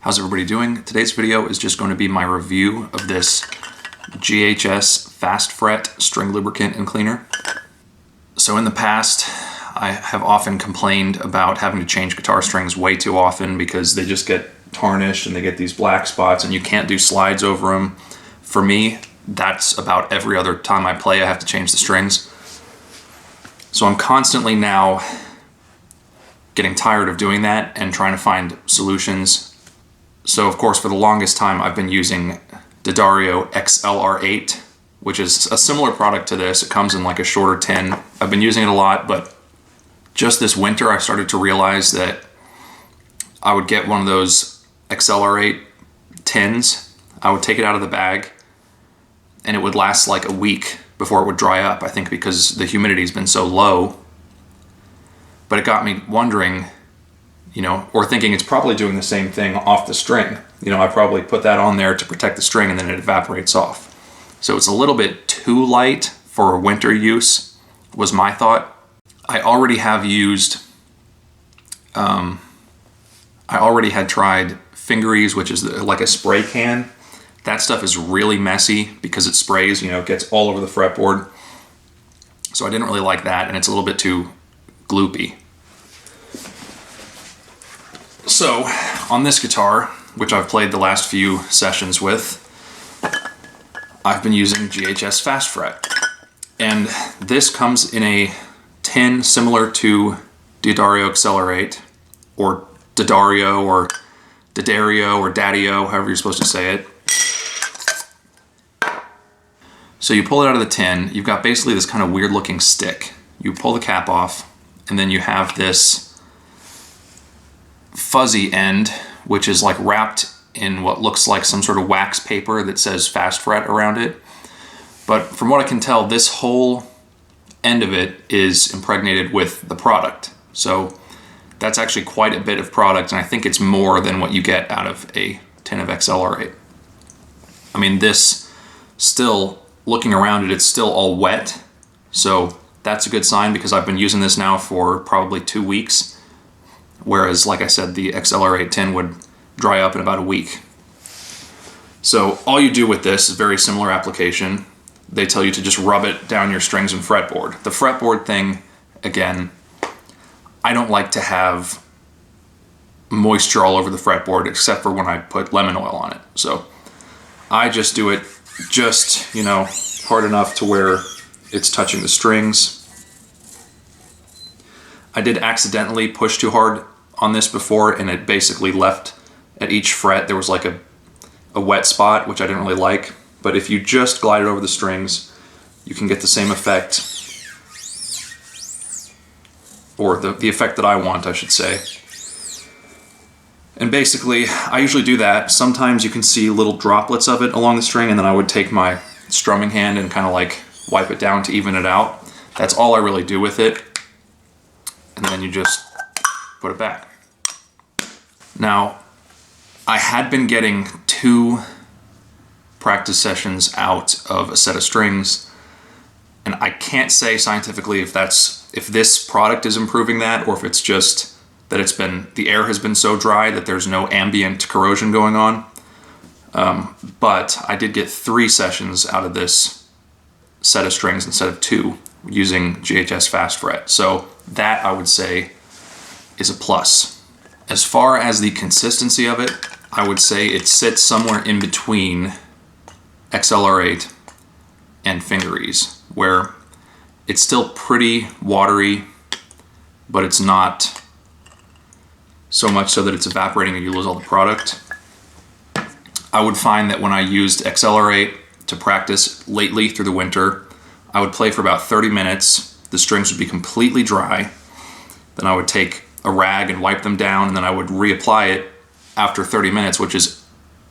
How's everybody doing? Today's video is just going to be my review of this GHS Fast Fret string lubricant and cleaner. So in the past, I have often complained about having to change guitar strings way too often because they just get tarnished and they get these black spots and you can't do slides over them. For me, that's about every other time I play I have to change the strings. So I'm constantly now getting tired of doing that and trying to find solutions. So of course, for the longest time, I've been using D'Addario XLR8, which is a similar product to this. It comes in like a shorter tin. I've been using it a lot, but just this winter, I started to realize that I would get one of those XLR8 tins. I would take it out of the bag and it would last like a week before it would dry up, I think because the humidity's been so low. But it got me wondering, or thinking it's probably doing the same thing off the string. I probably put that on there to protect the string and then it evaporates off. So it's a little bit too light for winter use, was my thought. I already had tried Fingeries, which is like a spray can. That stuff is really messy because it sprays, it gets all over the fretboard. So I didn't really like that, and it's a little bit too gloopy. So on this guitar, which I've played the last few sessions with, I've been using GHS Fast Fret. And this comes in a tin similar to D'Addario XLR8, or D'Addario, or D'Addario, or Daddio, however you're supposed to say it. So you pull it out of the tin, you've got basically this kind of weird looking stick. You pull the cap off, and then you have this fuzzy end, which is like wrapped in what looks like some sort of wax paper that says Fast Fret around it. But from what I can tell, this whole end of it is impregnated with the product. So that's actually quite a bit of product, and I think it's more than what you get out of a tin of XLR8. I mean, this still, looking around it, it's still all wet. So that's a good sign because I've been using this now for probably 2 weeks. Whereas, like I said, the XLR8 tin would dry up in about a week. So all you do with this is very similar application. They tell you to just rub it down your strings and fretboard. The fretboard thing, again, I don't like to have moisture all over the fretboard except for when I put lemon oil on it. So I just do it just, hard enough to where it's touching the strings. I did accidentally push too hard on this before, and it basically left at each fret there was like a wet spot, which I didn't really like. But if you just glide it over the strings, you can get the same effect, or the effect that I want, I should say. And basically, I usually do that. Sometimes you can see little droplets of it along the string, and then I would take my strumming hand and kind of like wipe it down to even it out. That's all I really do with it. And then you just put it back. Now, I had been getting 2 practice sessions out of a set of strings, and I can't say scientifically if this product is improving that, or if it's just that the air has been so dry that there's no ambient corrosion going on. But I did get 3 sessions out of this set of strings instead of 2 using GHS Fast Fret. So that, I would say, is a plus. As far as the consistency of it, I would say it sits somewhere in between XLR8 and Fingeries, where it's still pretty watery, but it's not so much so that it's evaporating and you lose all the product. I would find that when I used XLR8 to practice lately through the winter, I would play for about 30 minutes. The strings would be completely dry. Then I would take a rag and wipe them down, and then I would reapply it after 30 minutes, which is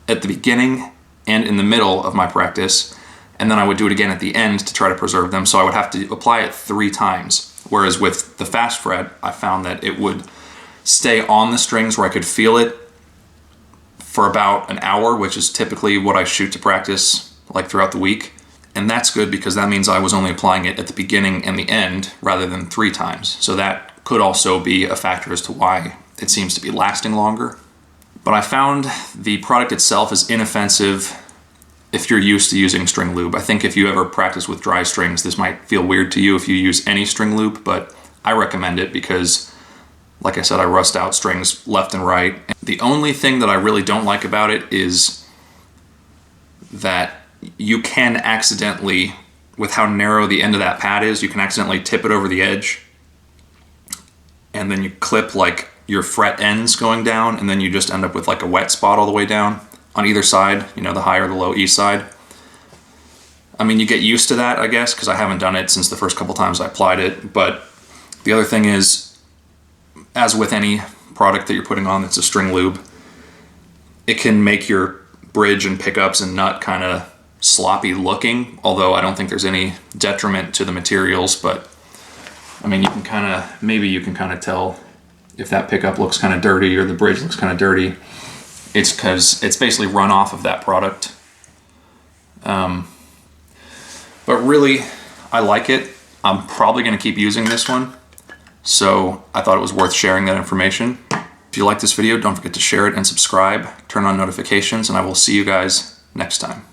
at the beginning and in the middle of my practice. And then I would do it again at the end to try to preserve them. So I would have to apply it 3 times. Whereas with the Fast Fret, I found that it would stay on the strings where I could feel it for about an hour, which is typically what I shoot to practice like throughout the week. And that's good because that means I was only applying it at the beginning and the end rather than 3 times. So that could also be a factor as to why it seems to be lasting longer. But I found the product itself is inoffensive if you're used to using string lube. I think if you ever practice with dry strings, this might feel weird to you if you use any string lube, but I recommend it because, like I said, I rust out strings left and right. The only thing that I really don't like about it is that you can accidentally, with how narrow the end of that pad is, you can accidentally tip it over the edge, and then you clip like your fret ends going down, and then you just end up with like a wet spot all the way down on either side, you know, the high or the low E side. I mean, you get used to that, I guess, because I haven't done it since the first couple times I applied it. But the other thing is, as with any product that you're putting on that's a string lube, it can make your bridge and pickups and nut kind of sloppy looking, although I don't think there's any detriment to the materials. But I mean, you can kind of, maybe you can kind of tell if that pickup looks kind of dirty or the bridge looks kind of dirty. It's because it's basically run off of that product. But really, I like it. I'm probably going to keep using this one. So I thought it was worth sharing that information. If you like this video, don't forget to share it and subscribe, turn on notifications, and I will see you guys next time.